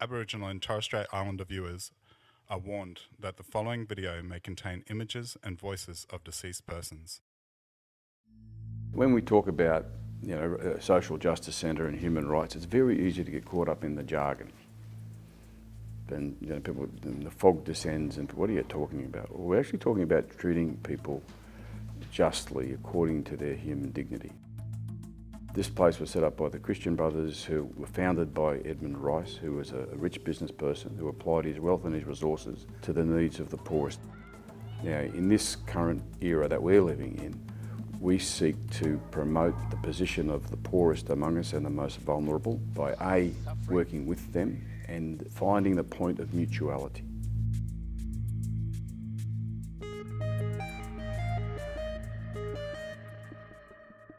Aboriginal and Torres Strait Islander viewers are warned that the following video may contain images and voices of deceased persons. When we talk about, social justice centre and human rights, it's very easy to get caught up in the jargon. Then people, the fog descends and what are you talking about? Well, we're actually talking about treating people justly according to their human dignity. This place was set up by the Christian brothers who were founded by Edmund Rice, who was a rich business person who applied his wealth and his resources to the needs of the poorest. Now, in this current era that we're living in, we seek to promote the position of the poorest among us and the most vulnerable by A, working with them and finding the point of mutuality.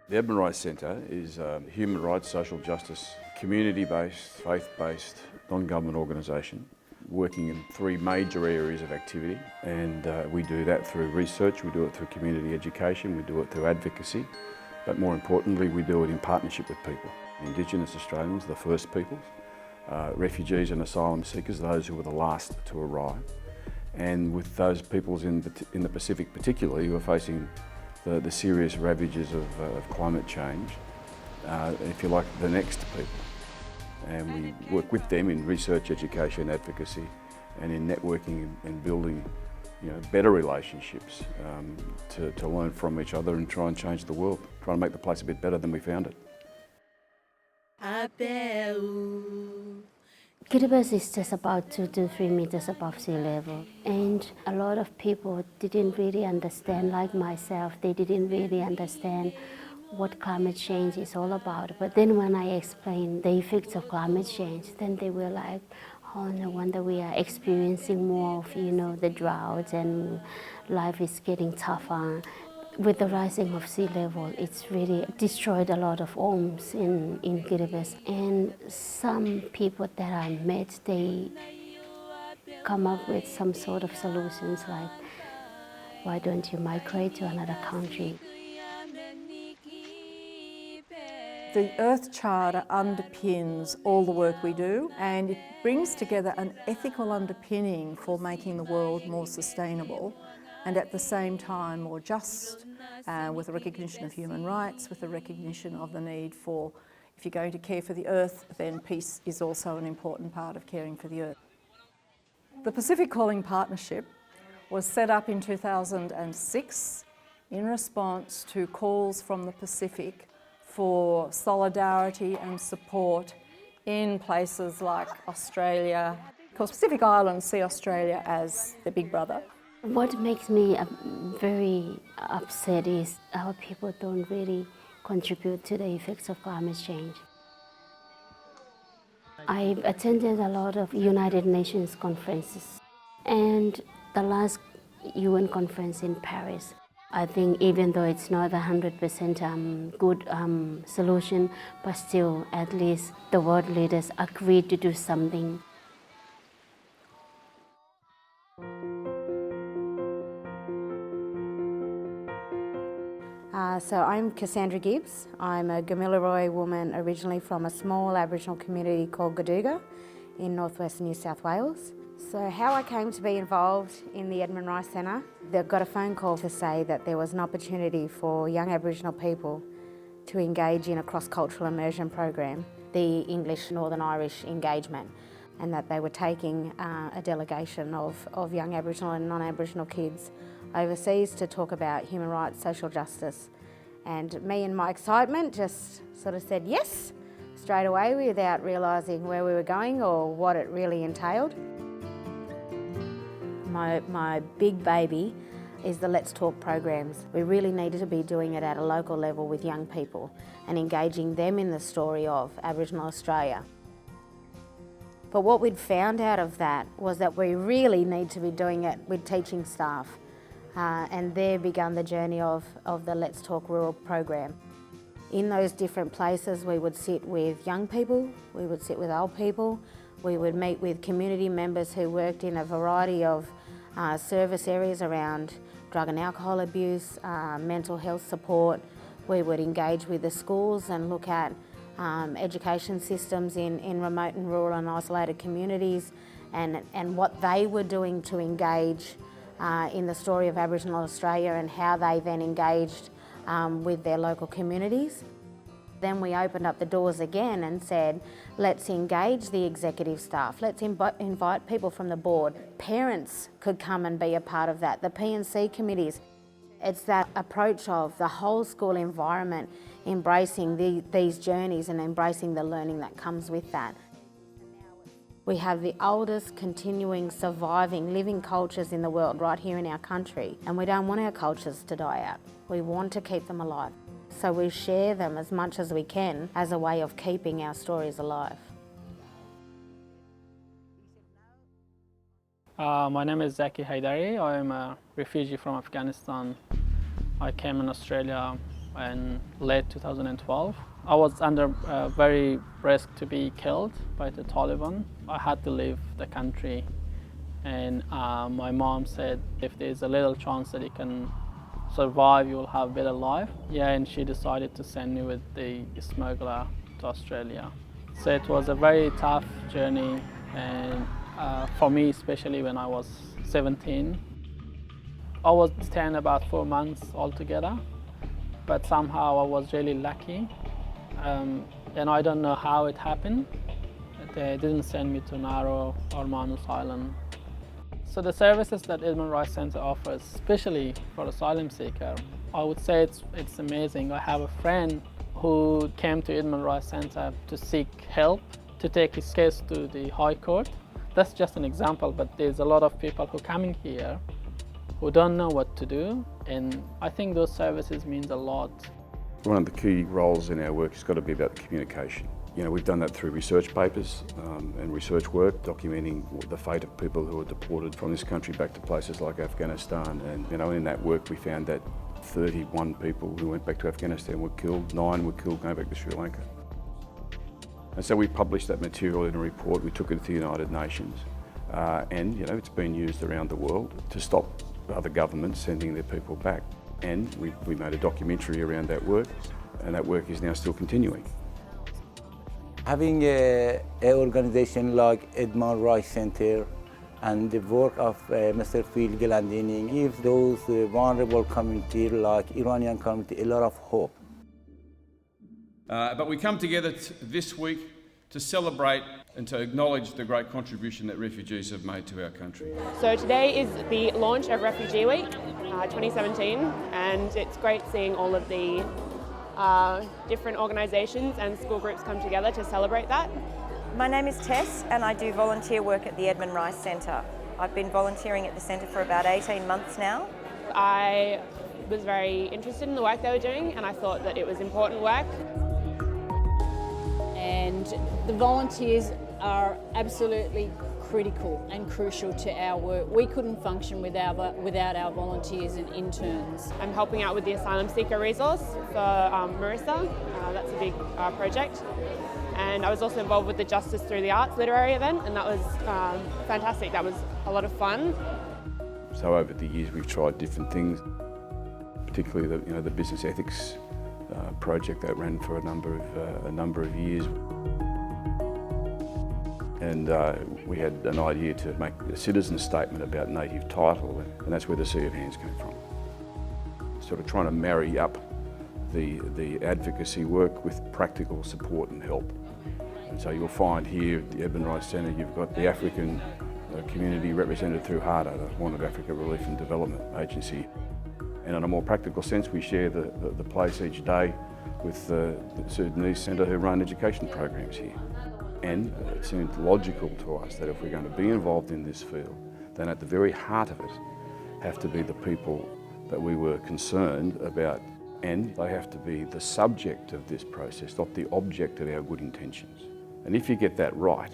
The Edmund Rice Centre is a human rights, social justice, community-based, faith-based, non-government organisation working in three major areas of activity, and we do that through research, we do it through community education, we do it through advocacy, but more importantly we do it in partnership with people. Indigenous Australians, the First Peoples, refugees and asylum seekers, those who were the last to arrive, and with those peoples in the Pacific particularly who are facing the serious ravages of climate change, if you like, the next people. And we work with them in research, education, advocacy, and in networking and building, better relationships to learn from each other and try and change the world, try and make the place a bit better than we found it. Kiribati is just about 2 to 3 meters above sea level, and a lot of people didn't really understand, like myself, they didn't really understand what climate change is all about. But then when I explained the effects of climate change, then they were like, oh, no wonder we are experiencing more of, the droughts and life is getting tougher. With the rising of sea level, it's really destroyed a lot of homes in Kiribati. And some people that I met, they come up with some sort of solutions like, why don't you migrate to another country? The Earth Charter underpins all the work we do, and it brings together an ethical underpinning for making the world more sustainable and at the same time more just, with a recognition of human rights, with a recognition of the need for, if you're going to care for the earth, then peace is also an important part of caring for the earth. The Pacific Calling Partnership was set up in 2006 in response to calls from the Pacific for solidarity and support in places like Australia, because Pacific Islands see Australia as their big brother. What makes me very upset is our people don't really contribute to the effects of climate change. I've attended a lot of United Nations conferences, and the last UN conference in Paris, I think even though it's not 100% good solution, but still at least the world leaders agreed to do something. So I'm Cassandra Gibbs. I'm a Gamilaroi woman originally from a small Aboriginal community called Gadooga in northwest New South Wales. So how I came to be involved in the Edmund Rice Centre, they got a phone call to say that there was an opportunity for young Aboriginal people to engage in a cross-cultural immersion program, the English Northern Irish engagement, and that they were taking a delegation of young Aboriginal and non-Aboriginal kids overseas to talk about human rights, social justice. And me in my excitement just sort of said yes straight away without realising where we were going or what it really entailed. My big baby is the Let's Talk programs. We really needed to be doing it at a local level with young people and engaging them in the story of Aboriginal Australia. But what we'd found out of that was that we really need to be doing it with teaching staff. And there began the journey of the Let's Talk Rural program. In those different places we would sit with young people, we would sit with old people, we would meet with community members who worked in a variety of service areas around drug and alcohol abuse, mental health support. We would engage with the schools and look at education systems in remote and rural and isolated communities, and what they were doing to engage in the story of Aboriginal Australia and how they then engaged with their local communities. Then we opened up the doors again and said, let's engage the executive staff, let's invite people from the board. Parents could come and be a part of that, the P&C committees. It's that approach of the whole school environment embracing these journeys and embracing the learning that comes with that. We have the oldest continuing, surviving, living cultures in the world right here in our country, and we don't want our cultures to die out. We want to keep them alive. So we share them as much as we can as a way of keeping our stories alive. My name is Zeki. I am a refugee from Afghanistan. I came in Australia in late 2012. I was under very risk to be killed by the Taliban. I had to leave the country, and my mom said, if there's a little chance that you can survive, you will have a better life. Yeah, and she decided to send me with the smuggler to Australia. So it was a very tough journey, and for me, especially when I was 17. I was detained about 4 months altogether, but somehow I was really lucky, and I don't know how it happened. They didn't send me to Nauru or Manus Island. So the services that Edmund Rice Centre offers, especially for asylum seeker, I would say it's amazing. I have a friend who came to Edmund Rice Centre to seek help, to take his case to the High Court. That's just an example, but there's a lot of people who are coming here who don't know what to do, and I think those services means a lot. One of the key roles in our work has got to be about the communication. You know, we've done that through research papers and research work documenting the fate of people who are deported from this country back to places like Afghanistan. And you know, in that work we found that 31 people who went back to Afghanistan were killed, 9 were killed going back to Sri Lanka. And so we published that material in a report. We took it to the United Nations, and you know, it's been used around the world to stop other governments sending their people back. And we made a documentary around that work, and that work is now still continuing. Having an organisation like Edmund Rice Centre and the work of Mr. Phil Glandini gives those vulnerable communities like Iranian community a lot of hope. But we come together this week to celebrate and to acknowledge the great contribution that refugees have made to our country. So today is the launch of Refugee Week 2017, and it's great seeing all of the different organisations and school groups come together to celebrate that. My name is Tess and I do volunteer work at the Edmund Rice Centre. I've been volunteering at the centre for about 18 months now. I was very interested in the work they were doing, and I thought that it was important work. And the volunteers are absolutely critical and crucial to our work. We couldn't function without our volunteers and interns. I'm helping out with the asylum seeker resource for Marissa. That's a big project. And I was also involved with the Justice Through the Arts literary event, and that was fantastic. That was a lot of fun. So over the years we've tried different things, particularly the business ethics project that ran for a number of years. And we had an idea to make a citizen statement about native title, and that's where the Sea of Hands came from. Sort of trying to marry up the advocacy work with practical support and help. And so you'll find here at the Edmund Rice Centre, you've got the African community represented through HARDA, the Horn of Africa Relief and Development Agency. And in a more practical sense, we share the place each day with the Sudanese Centre who run education programs here. And it seemed logical to us that if we're going to be involved in this field, then at the very heart of it have to be the people that we were concerned about, and they have to be the subject of this process, not the object of our good intentions. And if you get that right,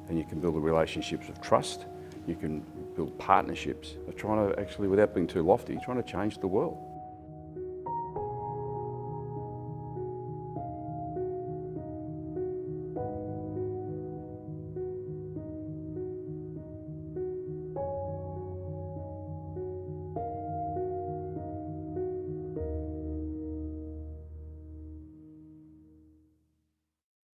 then you can build relationships of trust, you can build partnerships of trying to actually, without being too lofty, trying to change the world.